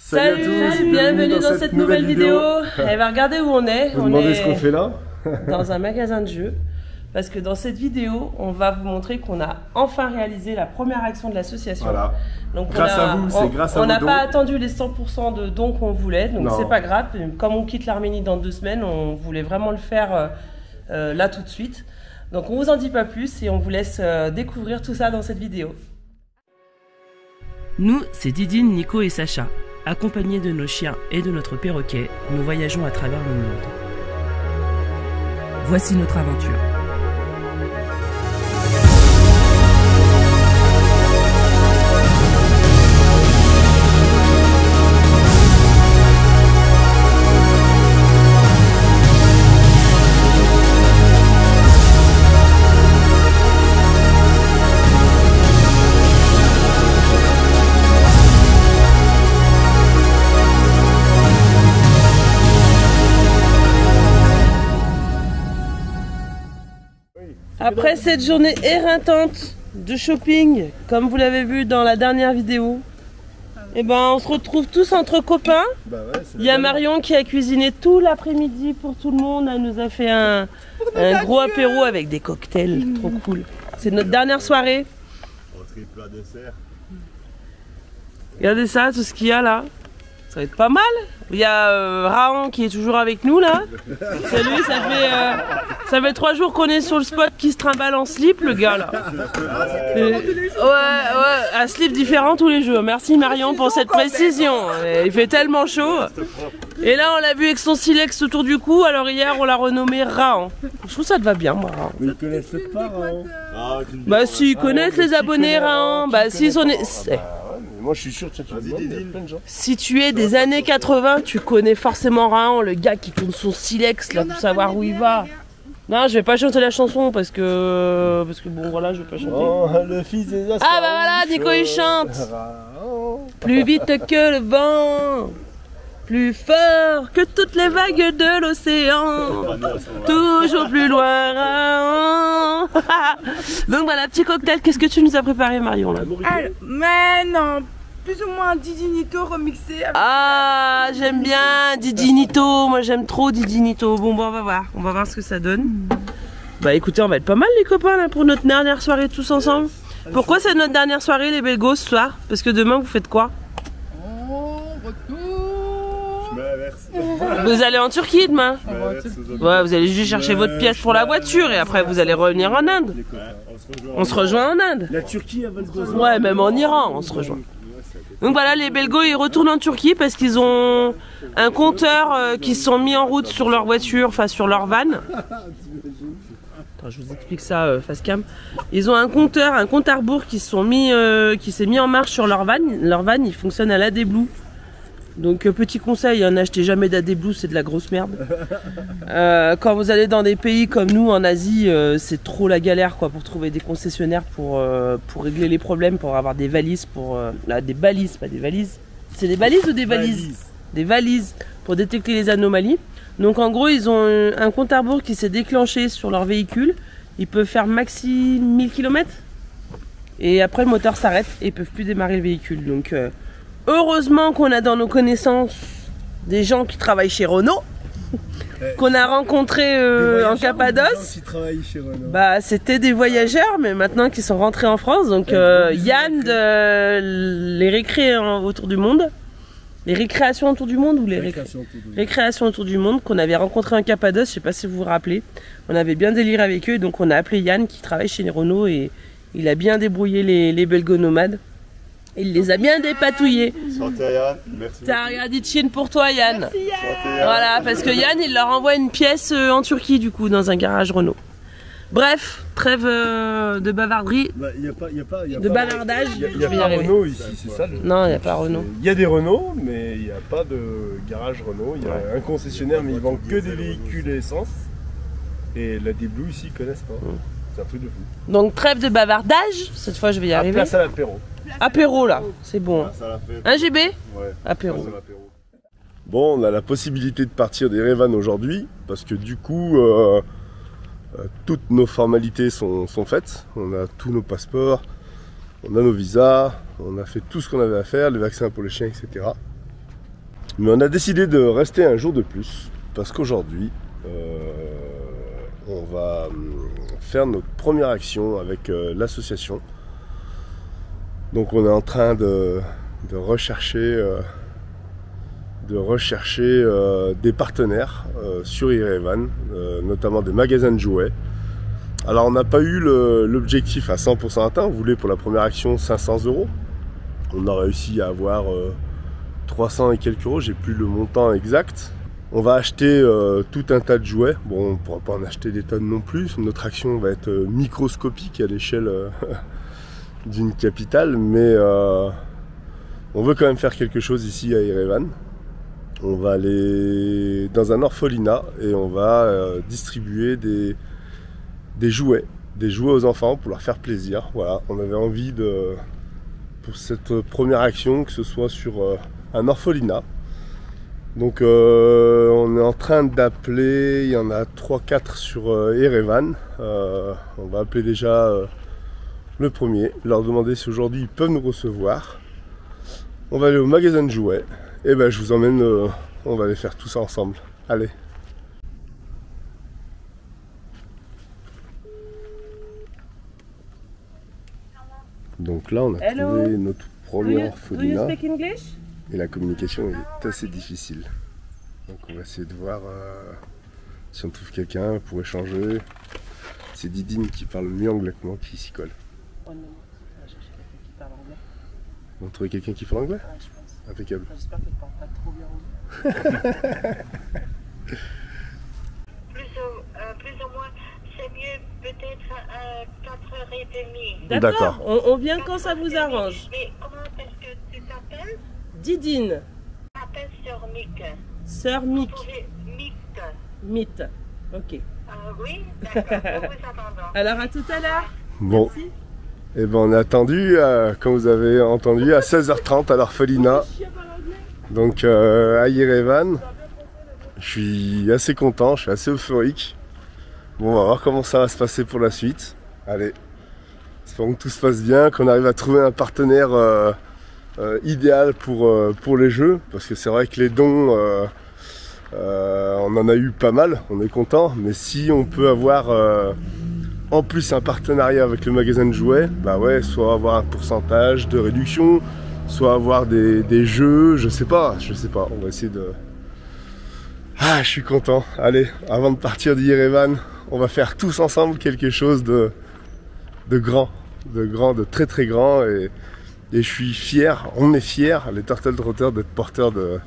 Salut à tous, bienvenue dans cette nouvelle vidéo. Elle va regarder où on est. Vous demandez ce qu'on fait là? Dans un magasin de jeux. Parce que dans cette vidéo, on va vous montrer qu'on a enfin réalisé la première action de l'association. Voilà. Donc grâce à vous, c'est grâce à vous. On n'a pas attendu les 100% de dons qu'on voulait, donc c'est pas grave. Comme on quitte l'Arménie dans 2 semaines, on voulait vraiment le faire là tout de suite. Donc on vous en dit pas plus et on vous laisse découvrir tout ça dans cette vidéo. Nous, c'est Didine, Nico et Sacha. Accompagnés de nos chiens et de notre perroquet, nous voyageons à travers le monde. Voici notre aventure. Après cette journée éreintante de shopping, comme vous l'avez vu dans la dernière vidéo, et ben on se retrouve tous entre copains. Il y a Marion qui a cuisiné tout l'après-midi pour tout le monde. Elle nous a fait un gros apéro avec des cocktails, trop cool. C'est notre dernière soirée. Entrée, plat, dessert. Regardez ça, tout ce qu'il y a là. Ça va être pas mal. Il y a Raon qui est toujours avec nous là. Salut, ça fait 3 jours qu'on est sur le spot qui se trimballe en slip, le gars là. Ouais, un slip différent tous les jours. Merci Marion pour cette précision. Il fait tellement chaud. Et là on l'a vu avec son silex autour du cou, alors hier on l'a renommé Raon. Je trouve que ça te va bien moi Raon. Mais ils connaissent pas Raon. Bah si, ils connaissent les abonnés Raon. Bah si, moi je suis sûr que ça plein de gens. Si tu es des années 80, tu connais forcément Raon, le gars qui tourne son silex là pour savoir où il va. Non, je vais pas chanter la chanson parce que bon voilà, je vais pas chanter. Oh, le fils des Astartes. Ah bah voilà, Nico il chante. Plus vite que le vent, plus fort que toutes les vagues de l'océan, toujours plus loin Raon. Donc voilà, petit cocktail, qu'est-ce que tu nous as préparé Marion là? Mais non, plus ou moins Didinito remixé. Ah, j'aime bien Didinito, moi j'aime trop Didinito. Bon, on va voir ce que ça donne. Bah écoutez, on va être pas mal les copains là pour notre dernière soirée tous ensemble. Pourquoi c'est notre dernière soirée les belgos ce soir? Parce que demain vous faites quoi? Vous allez en Turquie demain? Ouais, vous allez juste chercher votre pièce pour la voiture et après vous allez revenir en Inde. On se rejoint en Inde. La Turquie a besoin. Ouais, même en Iran on se rejoint. Donc voilà, les belgos ils retournent en Turquie parce qu'ils ont un compteur qui se sont mis en route sur leur voiture, enfin sur leur van. Attends, je vous explique ça face cam. Ils ont un compte à rebours qui s'est mis en marche sur leur van. Leur van il fonctionne à l'AD Blue. Donc petit conseil, n'achetez jamais d'AD Blue, c'est de la grosse merde. Quand vous allez dans des pays comme nous en Asie, c'est trop la galère quoi pour trouver des concessionnaires pour régler les problèmes, pour avoir des valises, des balises, pas des valises. C'est des balises ou des valises? Des valises pour détecter les anomalies. Donc en gros ils ont un compte à rebours qui s'est déclenché sur leur véhicule. Ils peuvent faire maxi 1000 km et après le moteur s'arrête et ils peuvent plus démarrer le véhicule. Donc heureusement qu'on a dans nos connaissances des gens qui travaillent chez Renault, qu'on a rencontrés en Cappadoce. Bah, c'était des voyageurs, mais maintenant qu'ils sont rentrés en France. Donc Yann de les récréations autour du monde, les récréations autour du monde ou les récréations autour du monde qu'on avait rencontrés en Cappadoce. Je sais pas si vous vous rappelez. On avait bien déliré avec eux, donc on a appelé Yann qui travaille chez les Renault et il a bien débrouillé les belgo-nomades. Il les a bien dépatouillés. Santé Yann, merci. T'as regardé de Chine pour toi Yann. Merci Yann. Voilà, parce que Yann il leur envoie une pièce en Turquie du coup, dans un garage Renault. Bref, trêve de bavarderie, de bavardage. Il n'y a pas Renault ici, c'est ça? Non, il n'y a pas Renault. Il y a des Renault, mais il n'y a pas de garage Renault. Il y a un concessionnaire, mais ils vendent que des véhicules à essence. Et la D Blue ici, ils connaissent pas. C'est un truc de fou. Donc trêve de bavardage, cette fois je vais y arriver. Place à l'apéro. Apéro là, c'est bon. Un GB? Ouais. Apéro. Bon, on a la possibilité de partir d'Erevan aujourd'hui, parce que du coup, toutes nos formalités sont faites. On a tous nos passeports, on a nos visas, on a fait tout ce qu'on avait à faire, les vaccins pour les chiens, etc. Mais on a décidé de rester un jour de plus parce qu'aujourd'hui, on va faire notre première action avec l'association. Donc on est en train de rechercher des partenaires sur Yerevan, notamment des magasins de jouets. Alors on n'a pas eu l'objectif à 100% atteint, on voulait pour la première action 500 €. On a réussi à avoir 300 et quelques euros, j'ai plus le montant exact. On va acheter tout un tas de jouets. Bon, on ne pourra pas en acheter des tonnes non plus. Notre action va être microscopique à l'échelle d'une capitale, mais on veut quand même faire quelque chose ici à Yerevan. On va aller dans un orphelinat et on va distribuer des jouets aux enfants pour leur faire plaisir. Voilà, on avait envie pour cette première action que ce soit sur un orphelinat. Donc on est en train d'appeler, il y en a 3-4 sur Yerevan. On va appeler déjà le premier, leur demander si aujourd'hui ils peuvent nous recevoir. On va aller au magasin de jouets et ben je vous emmène, on va aller faire tout ça ensemble. Allez. Donc là on a trouvé notre premier orphelinat et la communication est assez difficile. Donc on va essayer de voir si on trouve quelqu'un pour échanger. C'est Didine qui parle mieux anglais que moi qui s'y colle. Oh non, on va chercher quelqu'un qui parle anglais. On va trouver quelqu'un qui parle anglais? Ouais, je pense. Impeccable. J'espère qu'elle parle pas trop bien anglais. Plus ou moins, c'est mieux peut-être à 4h30. D'accord, on vient quand ça vous arrange. Mais comment est-ce que tu t'appelles? Didine. Appelle Sœur Mick. Sœur Mick. Mick. Mythe. Ok. Oui, d'accord, nous vous attendons. Alors à tout à l'heure. Bon, Merci. et ben on a attendu, comme vous avez entendu, à 16h30 à l'orphelinat. Donc à Yerevan. Je suis assez content, je suis assez euphorique. Bon, on va voir comment ça va se passer pour la suite. Allez, espérons que tout se passe bien, qu'on arrive à trouver un partenaire idéal pour les jeux. Parce que c'est vrai que les dons, on en a eu pas mal, on est content. Mais si on peut avoir en plus un partenariat avec le magasin de jouets, bah ouais, soit avoir un pourcentage de réduction, soit avoir des jeux, je sais pas, on va essayer de... Ah, je suis content. Allez, avant de partir d'Yerevan, on va faire tous ensemble quelque chose de grand, de très très grand. Et je suis fier, on est fiers, les Turtletrotters, d'être porteurs de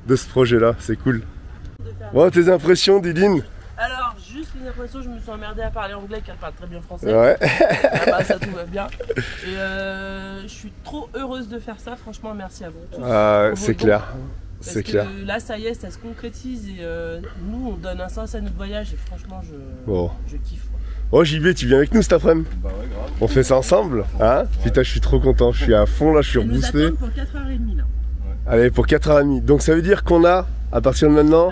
ce projet-là. C'est cool. Bon, tes impressions, Didine? Alors, juste une impression, je me suis emmerdée à parler anglais car elle parle très bien français. Ouais. Ah bah, ça tout va bien. Et je suis trop heureuse de faire ça, franchement, merci à vous tous. Ah, c'est clair. C'est clair. Là, ça y est, ça se concrétise et nous, on donne un sens à notre voyage et franchement, je kiffe. Oh JB, tu viens avec nous cet après-midi? Bah ouais, grave. On fait ça ensemble, hein? Putain, je suis trop content, je suis à fond là, je suis reboosté. Nous attendons pour 4h30 là. Allez, pour 4h30. Donc ça veut dire qu'on a, à partir de maintenant,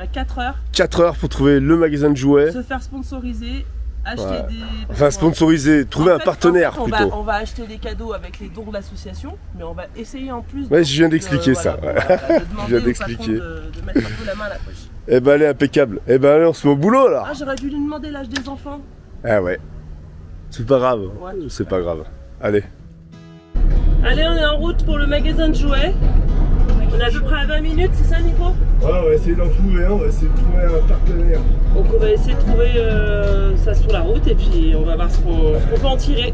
4 heures pour trouver le magasin de jouets. Se faire sponsoriser, acheter des... Enfin, sponsoriser, trouver un partenaire plutôt. On va acheter des cadeaux avec les dons de l'association, mais on va essayer en plus... Ouais, je viens d'expliquer ça. Je viens d'expliquer. De mettre un peu la main à la poche. Eh ben allez, impeccable. Eh ben allez, on se met au boulot là. Ah, j'aurais dû lui demander l'âge des enfants. Ah ouais. C'est pas grave. Ouais, c'est pas grave. Allez. Allez, on est en route pour le magasin de jouets. On est à peu près à 20 minutes, c'est ça Nico? Ouais, on va essayer d'en trouver un, on va essayer de trouver un partenaire. Donc on va essayer de trouver ça sur la route et puis on va voir ce qu'on peut en tirer.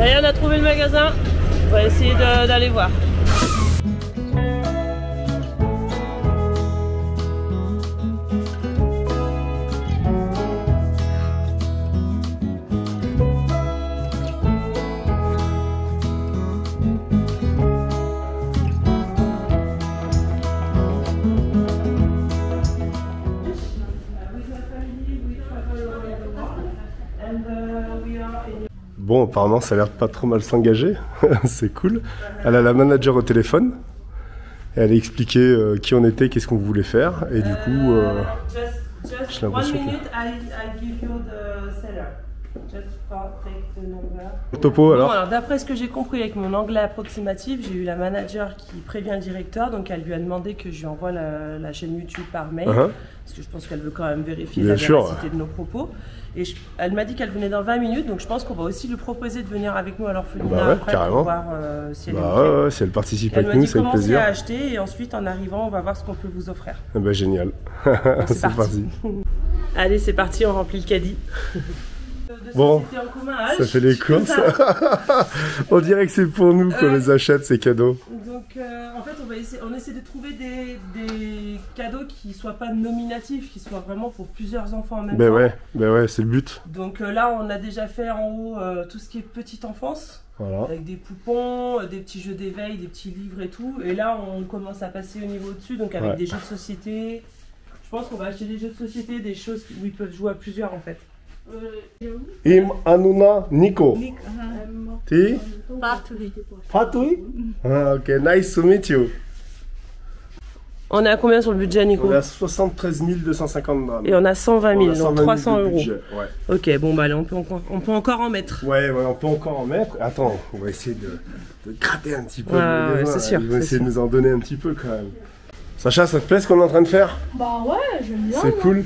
Allez, on a trouvé le magasin, on va essayer d'aller voir. bon, apparemment, ça a l'air de pas trop mal s'engager. C'est cool. Elle a la manager au téléphone. Et elle a expliqué qui on était, qu'est-ce qu'on voulait faire. Et du coup, Just 1 minute, I give you the seller. Just take the number. Topo, alors, bon, alors d'après ce que j'ai compris avec mon anglais approximatif, j'ai eu la manager qui prévient le directeur, donc elle lui a demandé que je lui envoie la chaîne YouTube par mail, parce que je pense qu'elle veut quand même vérifier la véracité de nos propos. Et elle m'a dit qu'elle venait dans 20 minutes, donc je pense qu'on va aussi lui proposer de venir avec nous à l'orphelinat après pour voir si elle est OK. Si elle participe avec nous, c'est avec plaisir. Elle m'a dit commencez à acheter et ensuite en arrivant, on va voir ce qu'on peut vous offrir. Génial. C'est parti. Allez, c'est parti, on remplit le caddie. Bon, ça fait les courses. On dirait que c'est pour nous qu'on les achète, ces cadeaux. Donc en fait on essaie de trouver des cadeaux qui soient pas nominatifs, qui soient vraiment pour plusieurs enfants en même temps. Ouais, c'est le but. Donc là on a déjà fait en haut tout ce qui est petite enfance, avec des poupons, des petits jeux d'éveil, des petits livres et tout. Et là on commence à passer au niveau au-dessus, donc avec des jeux de société. Je pense qu'on va acheter des jeux de société, des choses où ils peuvent jouer à plusieurs en fait. Anuna Nico. Ti? Fatui? Ok, nice to meet you. On est à combien sur le budget, Nico? On est à 73 250 grammes. Et on a 120 000, donc 300 €. Budget, Ok, bon bah allez, on peut encore en mettre. Ouais, on peut encore en mettre. Attends, on va essayer de gratter un petit peu. C'est sûr. Ils vont essayer de nous en donner un petit peu quand même. Sacha, ça te plaît ce qu'on est en train de faire? Bah ouais, j'aime bien. C'est cool.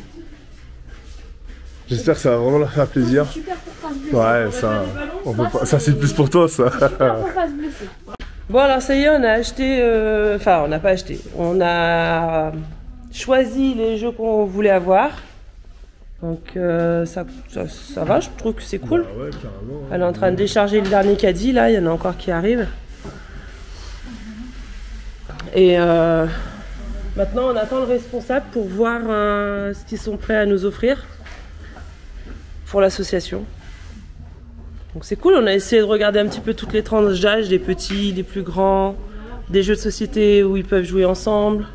J'espère que ça va vraiment leur faire plaisir. Super pour pas se blesser. Ouais, ça, on peut pas... ça c'est plus pour toi ça. Super pour pas se blesser. Bon alors ça y est, on a acheté, enfin on n'a pas acheté, on a choisi les jeux qu'on voulait avoir. Donc ça va, je trouve que c'est cool. Ouais, carrément. Elle est en train de décharger le dernier caddie, là, il y en a encore qui arrivent. Et maintenant on attend le responsable pour voir ce qu'ils sont prêts à nous offrir pour l'association. Donc c'est cool, on a essayé de regarder un petit peu toutes les tranches d'âge, des petits, des plus grands, des jeux de société où ils peuvent jouer ensemble.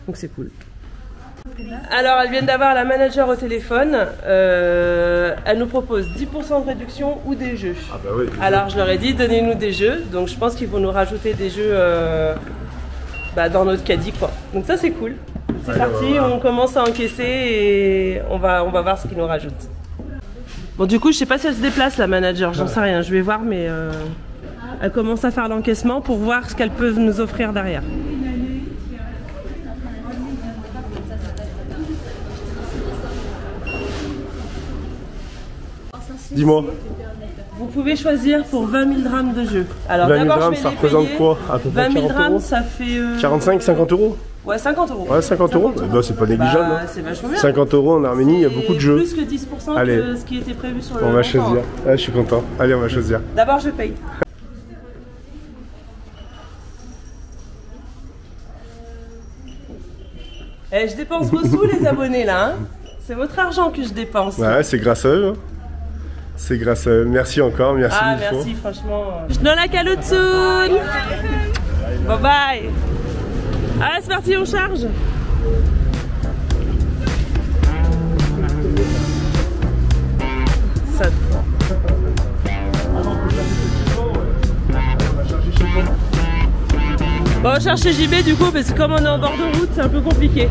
Donc c'est cool. Alors elles viennent d'avoir la manager au téléphone, elle nous propose 10% de réduction ou des jeux. Ah bah oui, alors je leur ai dit donnez-nous des jeux, donc je pense qu'ils vont nous rajouter des jeux dans notre caddie quoi. Donc ça c'est cool. C'est parti, on commence à encaisser et on va voir ce qu'ils nous rajoutent. Bon du coup je sais pas si elle se déplace la manager, j'en sais rien, je vais voir mais elle commence à faire l'encaissement pour voir ce qu'elles peuvent nous offrir derrière. Dis-moi. Vous pouvez choisir pour 20 000 grammes de jeux. Alors 20 000 d'abord grammes, je vais ça les représente payer. quoi à peu près 20 000 40 grammes €? ça fait... 45, 50 €? Ouais, 50 €. Ouais, 50 €. Bah, c'est pas négligeable. Bah, c'est vachement bien. 50 € en Arménie, il y a beaucoup de jeux. Plus que 10% Allez. que ce qui était prévu sur le On va montant. choisir. Ouais, je suis content. Allez, on va choisir. D'abord je paye. Eh, je dépense vos sous les abonnés là. Hein. C'est votre argent que je dépense. Ouais, c'est grâce à eux. Hein. C'est grâce à eux. Merci encore, merci Ah mille fois. merci franchement. Je donne la calotsoun. Bye bye. Allez c'est parti, on charge. Ça te prend. Bon, on cherche chez JB du coup parce que comme on est en bord de route c'est un peu compliqué.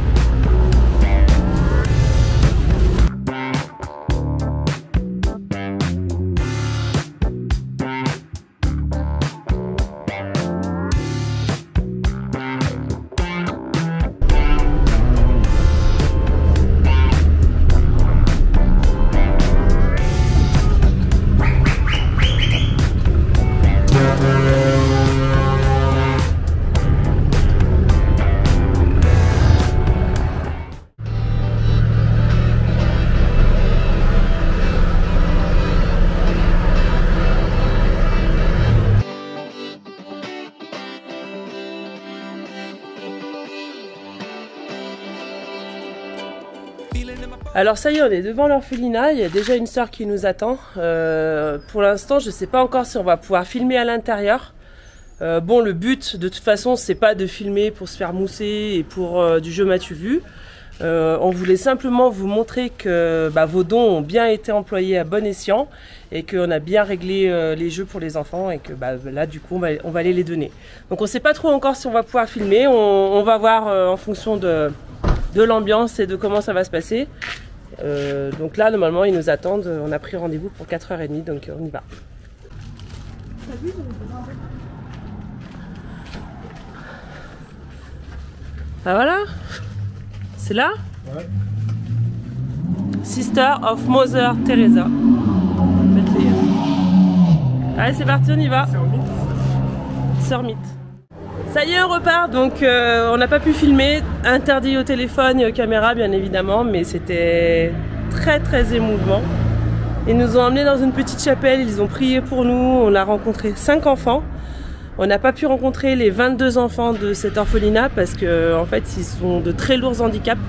Alors ça y est, on est devant l'orphelinat, il y a déjà une sœur qui nous attend. Pour l'instant, je ne sais pas encore si on va pouvoir filmer à l'intérieur. Bon, le but, de toute façon, c'est pas de filmer pour se faire mousser et pour du jeu m'as-tu vu. On voulait simplement vous montrer que vos dons ont bien été employés à bon escient et qu'on a bien réglé les jeux pour les enfants et que là du coup on va aller les donner. Donc on ne sait pas trop encore si on va pouvoir filmer, on va voir en fonction de l'ambiance et de comment ça va se passer. Donc là normalement ils nous attendent, on a pris rendez-vous pour 4h30 donc on y va. Ah voilà, c'est là? Ouais. Sister of Mother Teresa. Allez c'est parti, on y va. Sœur Mythe. Ça y est, on repart, donc on n'a pas pu filmer, interdit au téléphone et aux caméras bien évidemment, mais c'était très très émouvant. Ils nous ont emmenés dans une petite chapelle, ils ont prié pour nous, on a rencontré 5 enfants. On n'a pas pu rencontrer les 22 enfants de cet orphelinat parce que en fait ils sont de très lourds handicaps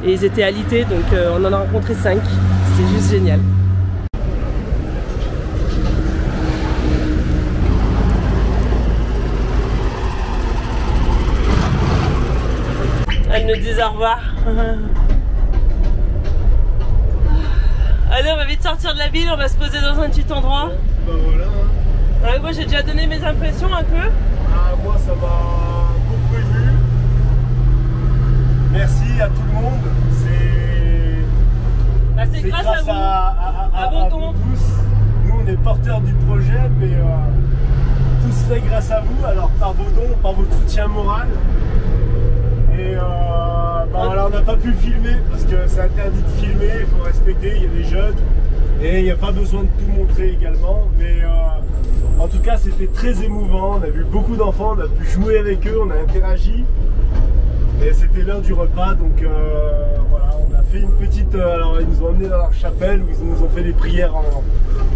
et ils étaient alités, donc on en a rencontré 5. C'était juste génial. Elle nous dit au revoir. Allez, on va vite sortir de la ville, on va se poser dans un petit endroit. Bah voilà. Ouais, moi j'ai déjà donné mes impressions un peu. Ah, moi ça m'a beaucoup ému. Merci à tout le monde. C'est grâce à vous tous. Nous on est porteurs du projet, mais tout se fait grâce à vous. Alors par vos dons, par votre soutien moral. Et voilà, on n'a pas pu filmer parce que c'est interdit de filmer, il faut respecter, il y a des jeunes. Et il n'y a pas besoin de tout montrer également. Mais en tout cas c'était très émouvant, on a vu beaucoup d'enfants, on a pu jouer avec eux, on a interagi. Et c'était l'heure du repas, donc voilà, on a fait une petite... alors ils nous ont emmenés dans leur chapelle où ils nous ont fait des prières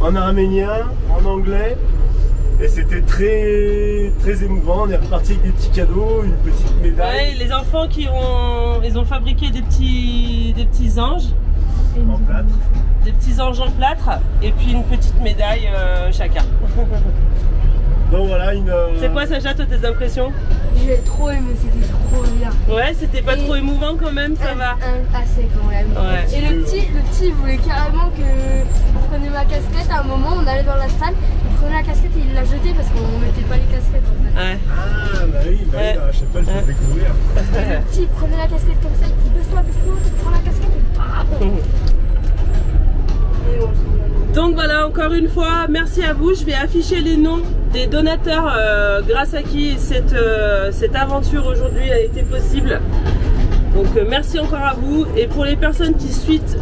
en arménien, en anglais. Et c'était très très émouvant, on est reparti avec des petits cadeaux, une petite médaille. Ouais, les enfants ils ont fabriqué des petits anges. En plâtre. Des petits anges en plâtre et puis une petite médaille chacun. Donc voilà une... C'est quoi Sacha, toi tes impressions? J'ai trop aimé, c'était trop bien. Ouais, c'était pas trop émouvant quand même, ça va. Assez quand même. Ouais. Et le petit il voulait carrément que je prenais ma casquette. À un moment on allait dans la salle, il prenait la casquette et il l'a jetée parce qu'on mettait pas les casquettes en fait. Ouais. Ah bah oui, Ouais. la chapelle faut découvrir. Et le petit il prenait la casquette comme ça, il dit baisse-toi, tu prends la casquette et bam. Et bon, Donc voilà, encore une fois, merci à vous. Je vais afficher les noms des donateurs grâce à qui cette aventure aujourd'hui a été possible. Donc merci encore à vous. Et pour les personnes qui souhaitent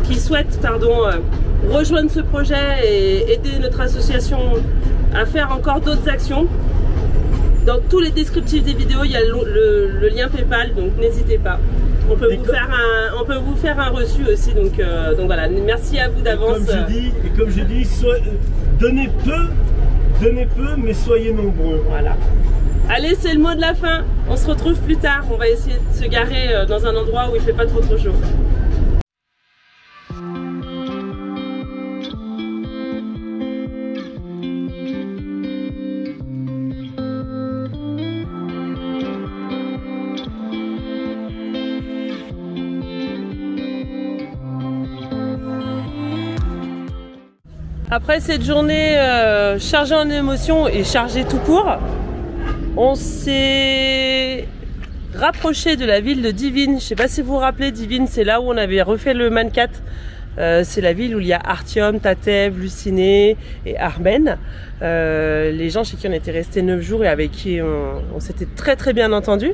rejoindre ce projet et aider notre association à faire encore d'autres actions, dans tous les descriptifs des vidéos, il y a le lien PayPal, donc n'hésitez pas. On peut vous faire un reçu aussi, donc voilà, merci à vous d'avance. Comme je dis, donnez peu, mais soyez nombreux. Voilà. Allez, c'est le mot de la fin. On se retrouve plus tard. On va essayer de se garer dans un endroit où il fait pas trop chaud. Après cette journée chargée en émotions et chargée tout court, on s'est rapproché de la ville de Divine. Je ne sais pas si vous vous rappelez, Divine, c'est là où on avait refait le Mancat. C'est la ville où il y a Artyom, Tatev, Luciné et Armen. Les gens chez qui on était restés 9 jours et avec qui on s'était très très bien entendu.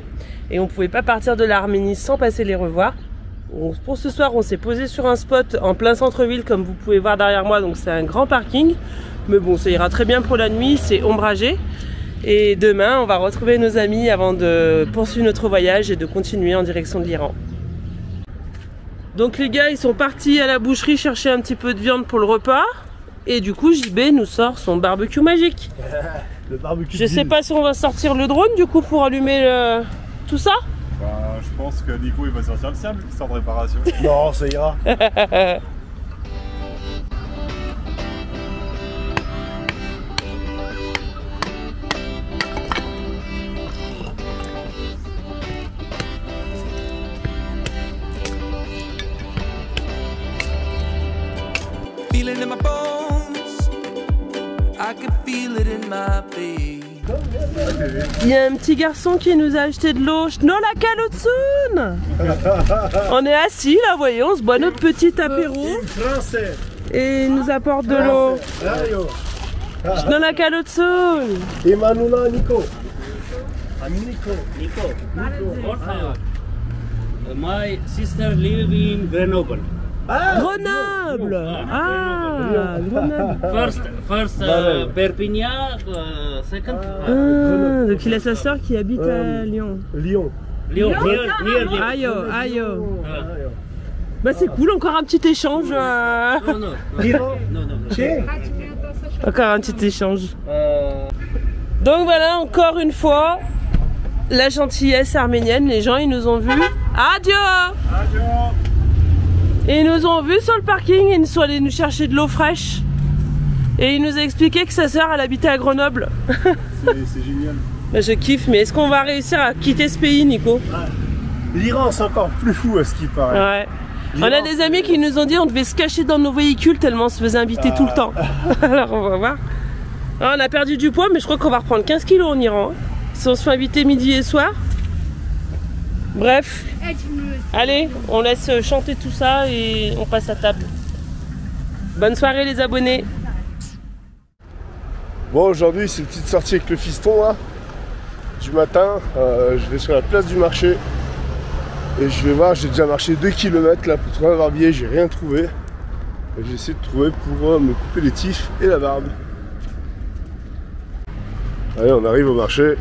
Et on ne pouvait pas partir de l'Arménie sans passer les revoir. Pour ce soir, on s'est posé sur un spot en plein centre-ville, comme vous pouvez voir derrière moi. Donc c'est un grand parking. Mais bon, ça ira très bien pour la nuit, c'est ombragé. Et demain, on va retrouver nos amis avant de poursuivre notre voyage et de continuer en direction de l'Iran. Donc les gars, ils sont partis à la boucherie chercher un petit peu de viande pour le repas. Et du coup, JB nous sort son barbecue magique. Le barbecue. Je sais pas si on va sortir le drone du coup pour allumer tout ça. Bah, je pense que Nico il va sortir le sien vu qu'il sort de réparation. Non, ça ira. Il y a un petit garçon qui nous a acheté de l'eau. Schnolla Kalotsun. On est assis là, voyez, on se boit notre petit apéro. Et il nous apporte de l'eau. Schnolla Kalotsun. Et Manuna Nico. My sister live in Grenoble. Grenoble. Ah, Grenoble. First Perpignan, second. Donc il a sa soeur qui habite à Lyon. Lyon. Near Lyon. Aïe. Bah c'est cool, encore un petit échange. No. Encore un petit échange. Donc voilà, encore une fois, la gentillesse arménienne. Les gens, ils nous ont vus. Adieu. Et ils nous ont vus sur le parking. Ils sont allés nous chercher de l'eau fraîche. Et il nous a expliqué que sa sœur, elle habitait à Grenoble. C'est génial. Bah, je kiffe, mais est-ce qu'on va réussir à quitter ce pays, Nico? L'Iran, c'est encore plus fou à ce qui paraît. Ouais. On a des amis qui nous ont dit on devait se cacher dans nos véhicules tellement on se faisait inviter tout le temps. Alors on va voir. Alors, on a perdu du poids, mais je crois qu'on va reprendre 15 kilos en Iran. Si on se fait inviter midi et soir. Bref. Allez, on laisse chanter tout ça et on passe à table. Bonne soirée les abonnés. Bon, aujourd'hui c'est une petite sortie avec le fiston là. Du matin, je vais sur la place du marché. Et je vais voir, j'ai déjà marché 2 km là pour trouver un barbier, j'ai rien trouvé. Et j'ai essayé de trouver pour me couper les tifs et la barbe. Allez, on arrive au marché.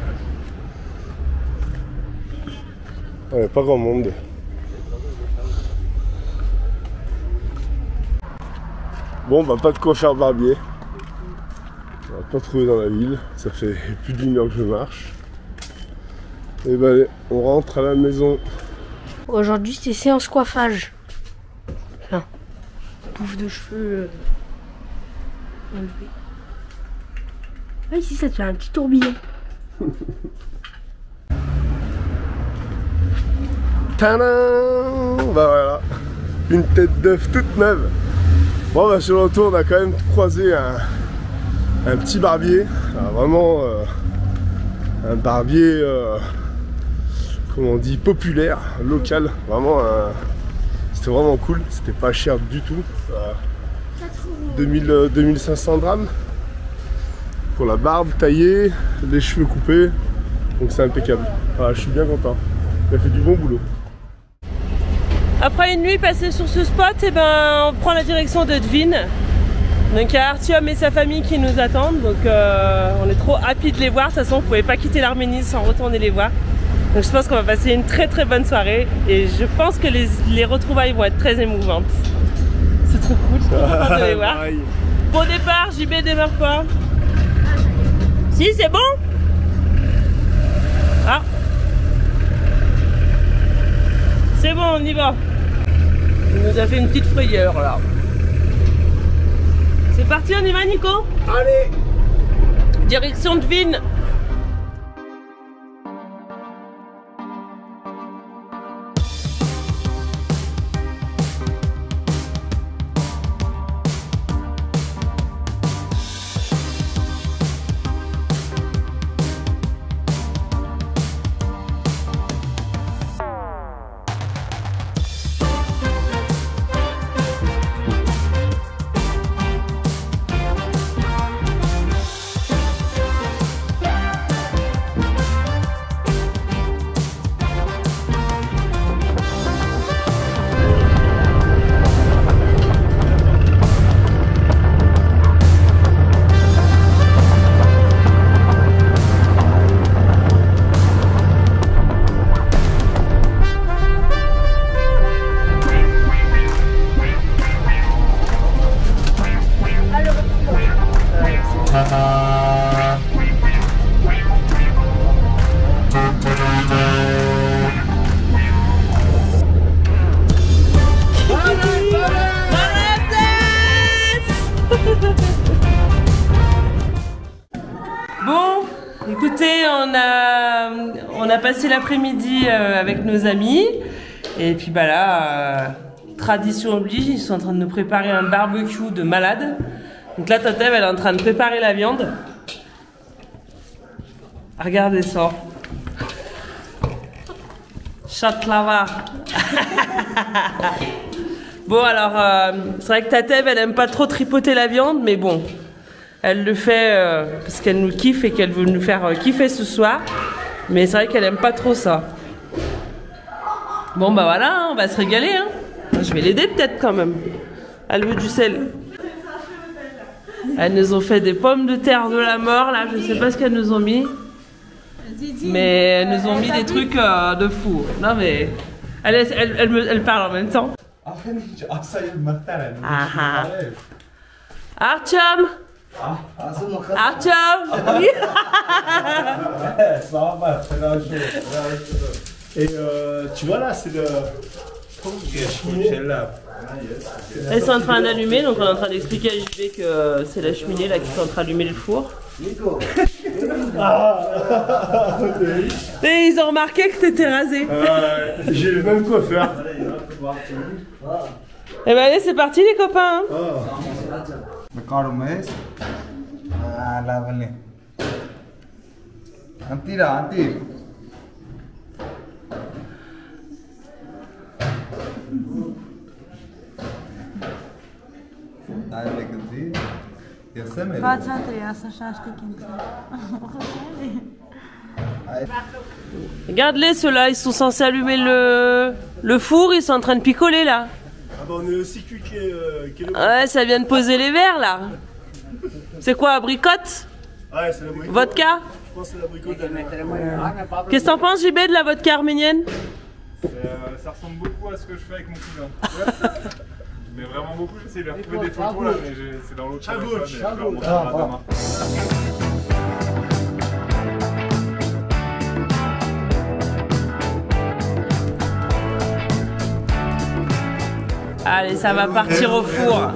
Il n'y a pas grand monde. Bon, bah pas de quoi faire barbier. On va pas trouver dans la ville, ça fait plus d'1 heure que je marche. Et bah allez, on rentre à la maison. Aujourd'hui, c'était séance coiffage. Enfin, pouffe de cheveux enlevé. Ah, ici, ça te fait un petit tourbillon. Tadam! Bah voilà, une tête d'œuf toute neuve. Bon bah sur le retour, on a quand même croisé un petit barbier. Alors, vraiment un barbier... comment on dit, populaire, local, vraiment c'était vraiment cool, c'était pas cher du tout, 2500 grammes pour la barbe taillée, les cheveux coupés, donc c'est impeccable. Voilà, je suis bien content, il a fait du bon boulot. Après une nuit passée sur ce spot, et ben, on prend la direction de Dvin. Donc il y a Artyom et sa famille qui nous attendent, donc on est trop happy de les voir. De toute façon on pouvait pas quitter l'Arménie sans retourner les voir. Donc je pense qu'on va passer une très très bonne soirée et je pense que les retrouvailles vont être très émouvantes. C'est trop cool, je suis trop contente de les voir. Bon départ, JB démarre pas. Si, c'est bon? Ah. C'est bon, on y va. Il nous a fait une petite frayeur là. C'est parti, on y va Nico? Allez! Direction de Dvin. Bon, écoutez, on a passé l'après-midi avec nos amis. Et puis bah là, tradition oblige, ils sont en train de nous préparer un barbecue de malade. Donc là, Tatev, elle est en train de préparer la viande. Regardez ça. Chatlava. Bon, alors, c'est vrai que Tatev, elle aime pas trop tripoter la viande, mais bon, elle le fait parce qu'elle nous kiffe et qu'elle veut nous faire kiffer ce soir. Mais c'est vrai qu'elle aime pas trop ça. Bon, bah voilà, on va se régaler. Hein. Je vais l'aider peut-être quand même. Elle veut du sel. Elles nous ont fait des pommes de terre de la mort, là, je sais pas ce qu'elles nous ont mis. Mais elles nous ont mis des trucs de fou. Non mais, elle parle en même temps. Artyom! Artyom! Et tu vois là, c'est le... Elles sont en train d'allumer, donc on est en train d'expliquer à JB que c'est la cheminée là qui est en train d'allumer le four. Et ils ont remarqué que t'étais rasé. J'ai le même coiffeur. Et ben allez, c'est parti les copains. Regarde-les ceux-là, ils sont censés allumer le four, ils sont en train de picoler là. Ah bah on est aussi cuit que Ouais, ça vient de poser les verres là. C'est quoi, abricote? Ouais, c'est la bricotte. Vodka? Je pense que c'est la bricotte. Qu'est-ce que t'en penses JB de la vodka arménienne? Ça ressemble beaucoup à ce que je fais avec mon cousin. Mais vraiment beaucoup, j'essaie de retrouver des photos là, mais c'est dans l'autre téléphone, je vais leur montrer demain. Allez, ça va partir au four.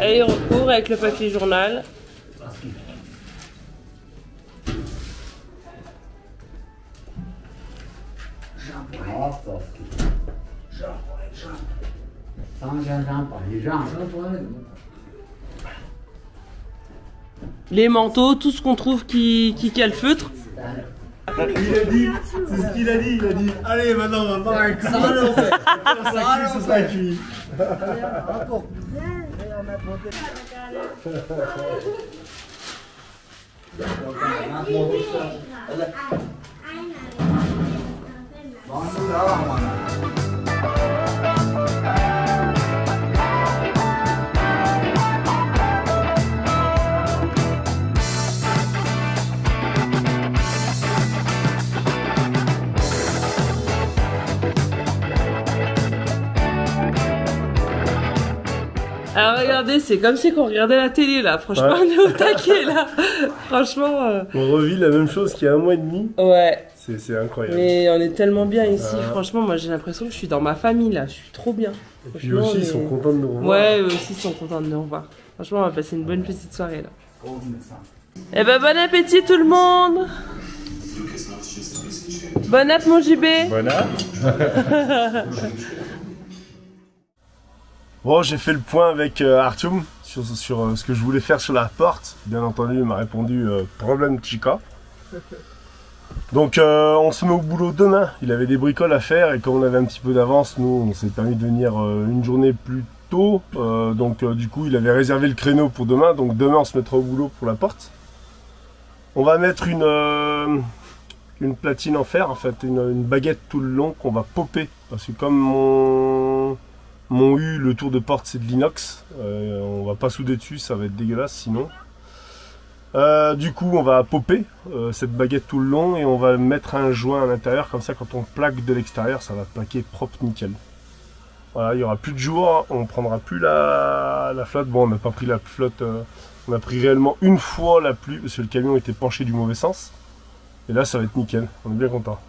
Et on recourt avec le papier journal. Les manteaux, tout ce qu'on trouve qui calfeutre. Il a dit, c'est ce qu'il a dit, il a dit, allez maintenant on va faire un cul. Ça sera cuit. Alors regardez, c'est comme si on regardait la télé là, franchement ouais. On est au taquet là, franchement. On revit la même chose qu'il y a 1 mois et demi. Ouais. C'est incroyable. Mais on est tellement bien ici, franchement, moi j'ai l'impression que je suis dans ma famille là, je suis trop bien. Et puis aussi, ils sont contents de nous revoir. Ouais, eux aussi sont contents de nous revoir. Franchement, on va passer une bonne petite soirée là. Et ben bon appétit tout le monde. Bon app mon JB. Bon app. Bon, j'ai fait le point avec Artyom sur ce que je voulais faire sur la porte. Bien entendu, il m'a répondu problème chica. Donc on se met au boulot demain. Il avait des bricoles à faire et comme on avait un petit peu d'avance, nous on s'est permis de venir une journée plus tôt. Donc du coup, il avait réservé le créneau pour demain. Donc demain, on se mettra au boulot pour la porte. On va mettre une platine en fer, en fait, une baguette tout le long qu'on va popper. Parce que comme mon U, le tour de porte, c'est de l'inox. On va pas souder dessus, ça va être dégueulasse sinon. Du coup, on va popper cette baguette tout le long et on va mettre un joint à l'intérieur. Comme ça, quand on plaque de l'extérieur, ça va plaquer propre nickel. Voilà, il n'y aura plus de jour, on prendra plus la flotte. Bon, on n'a pas pris la flotte, on a pris réellement une fois la pluie parce que le camion était penché du mauvais sens. Et là, ça va être nickel, on est bien content.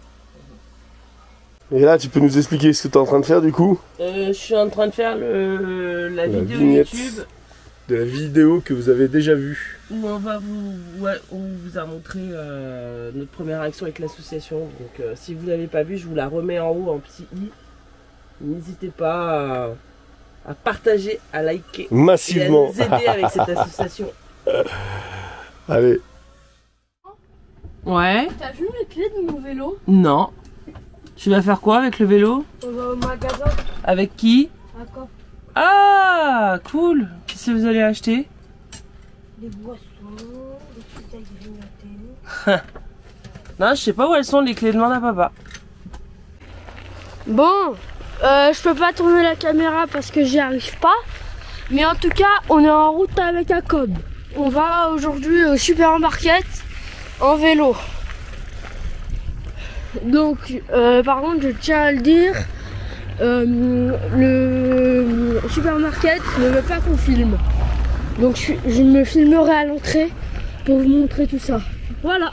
Et là, tu peux nous expliquer ce que tu es en train de faire du coup? Je suis en train de faire la vidéo vignette. YouTube de la vidéo que vous avez déjà vue. Où on vous a montré notre première action avec l'association. Donc si vous n'avez pas vu, je vous la remets en haut en petit i. N'hésitez pas à partager, à liker massivement et à nous aider avec cette association. Allez. Ouais. T'as vu les clés de mon vélo? Non. Tu vas faire quoi avec le vélo? On va au magasin. Avec qui? D'accord. Ah, cool. Qu'est-ce que vous allez acheter? Des boissons, des trucs à grignoter. Non, je sais pas où elles sont les clés, demande à papa. Bon, je peux pas tourner la caméra parce que j'y arrive pas. Mais en tout cas, on est en route avec Jacob. On va aujourd'hui au supermarket en vélo. Donc, par contre, je tiens à le dire, le supermarket ne veut pas qu'on filme. Donc, je me filmerai à l'entrée pour vous montrer tout ça. Voilà.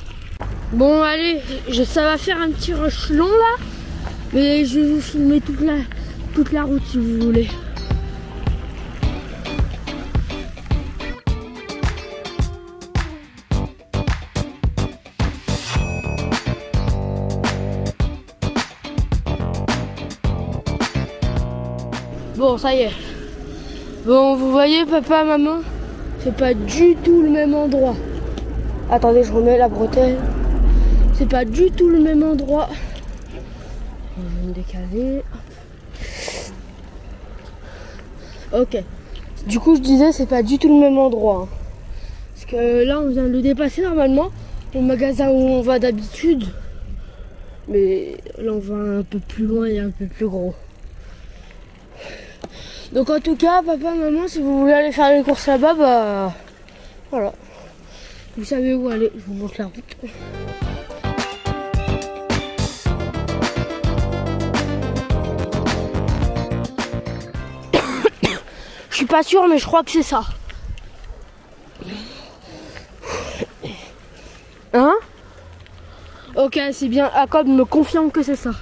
Bon, allez, ça va faire un petit rush long là. Mais je vais vous filmer toute la route si vous voulez. Bon, ça y est. Bon, vous voyez, papa, maman, c'est pas du tout le même endroit. Attendez, je remets la bretelle. C'est pas du tout le même endroit. Je vais me décaler. Ok. Du coup, je disais, c'est pas du tout le même endroit. Hein. Parce que là, on vient de le dépasser normalement. Le magasin où on va d'habitude. Mais là, on va un peu plus loin et un peu plus gros. Donc en tout cas, papa, maman, si vous voulez aller faire les courses là-bas, bah voilà. Vous savez où aller, je vous montre la route. Je suis pas sûre, mais je crois que c'est ça. Hein? Ok, c'est bien. Jacob me confirme que c'est ça.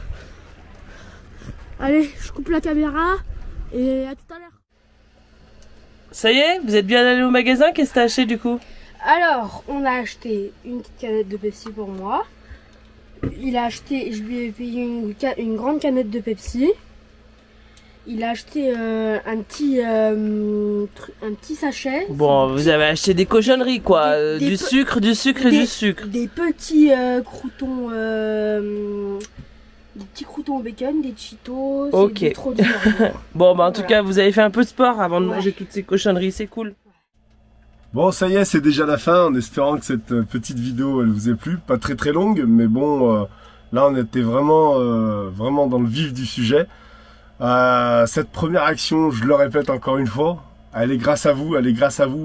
Allez, je coupe la caméra. Et à tout à l'heure. Ça y est, vous êtes bien allé au magasin, qu'est-ce que t'as acheté du coup? Alors, on a acheté une petite canette de Pepsi pour moi. Il a acheté, je lui ai payé une grande canette de Pepsi. Il a acheté un petit sachet. Bon, vous avez acheté des cochonneries quoi, du sucre. Des petits croutons. Des petits croutons au bacon, des Cheetos, ok. Des trop durs. Bon, bah en tout cas, vous avez fait un peu de sport avant de manger toutes ces cochonneries, c'est cool. Bon, ça y est, c'est déjà la fin, en espérant que cette petite vidéo, elle vous ait plu. Pas très très longue, mais bon, là, on était vraiment dans le vif du sujet. Cette première action, je le répète encore une fois, elle est grâce à vous,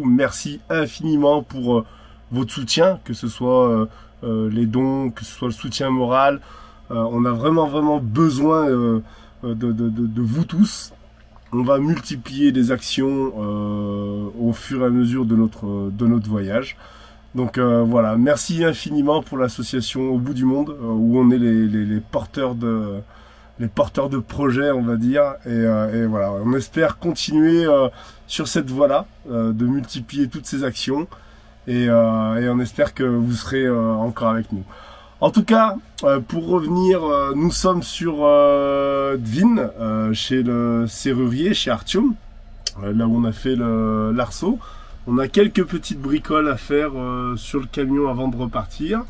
Merci infiniment pour votre soutien, que ce soit les dons, que ce soit le soutien moral. On a vraiment besoin de vous tous. On va multiplier les actions au fur et à mesure de notre voyage. Donc voilà, merci infiniment pour l'association Au bout du monde, où on est les porteurs de projets, on va dire. Et voilà, on espère continuer sur cette voie-là, de multiplier toutes ces actions. Et on espère que vous serez encore avec nous. En tout cas, pour revenir, nous sommes sur Dvin, chez le serrurier, chez Artium, là où on a fait l'arceau. On a quelques petites bricoles à faire sur le camion avant de repartir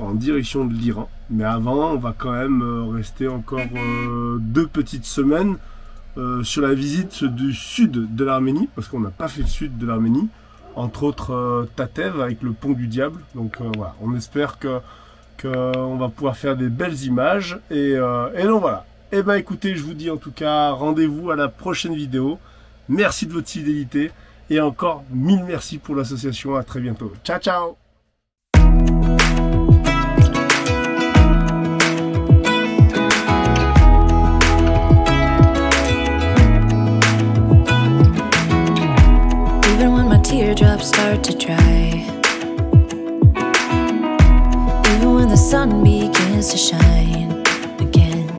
en direction de l'Iran. Mais avant, on va quand même rester encore 2 petites semaines sur la visite du sud de l'Arménie, parce qu'on n'a pas fait le sud de l'Arménie. Entre autres Tatev avec le pont du diable. Donc voilà, on espère qu'on va pouvoir faire des belles images. Et donc voilà. Et ben écoutez, je vous dis en tout cas rendez-vous à la prochaine vidéo. Merci de votre fidélité. Et encore 1000 merci pour l'association. À très bientôt. Ciao ciao. Teardrops start to dry. Even when the sun begins to shine.